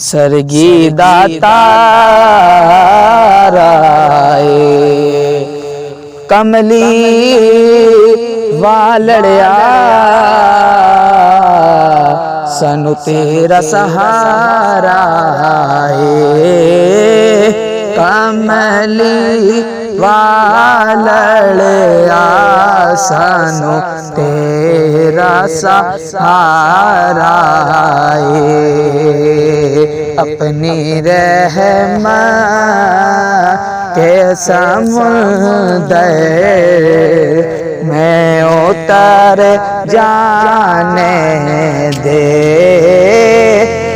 सरगी दाताराए कमली वालड़िया सनु तेरा सहारा है। कमली वालड़िया सनु तेरा सहारा है। अपनी रहमत के समुंदर में उतर जाने दे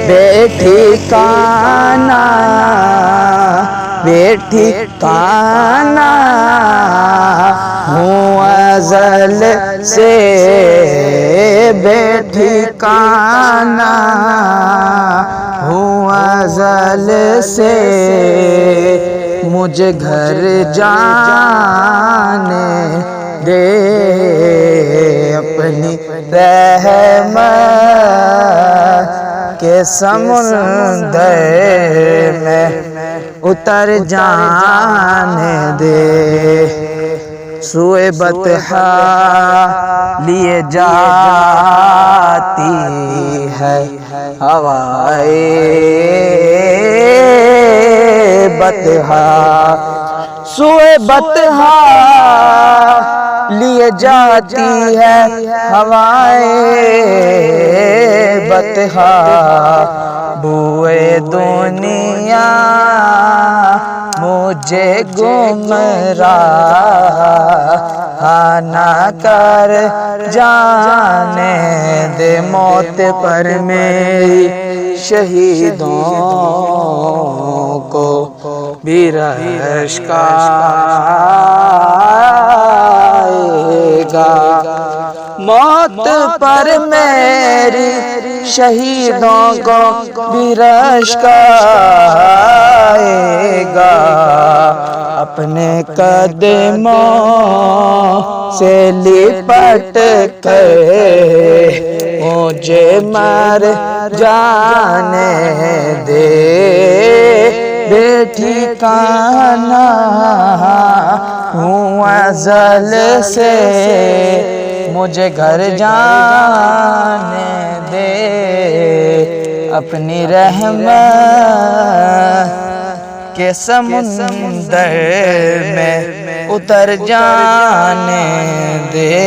बेठिकाना बेठिकाना हूँ अज़ल से बेठिकाना हूँ अज़ल से। मुझे घर जाने दे अपनी रहमत के समुंदर में उतर जाने दे। सुए बतहा लिए जाती है हवाए बतहा सुए बतहा लिए जाती है हवाएं बतहा। बुए दुनिया मुझे गुमराह ना कर जाने दे। मौत पर मेरी शहीदों को भी रश्क आएगा। मौत पर मेरी शहीदों को भी रश्क आएगा। अपने कदमों से लिपट कर मुझे मर जाने दे बेठिकाना हूँ अज़ल से। मुझे घर जाने दे अपनी रहमत के समुंदर में उतर जाने दे।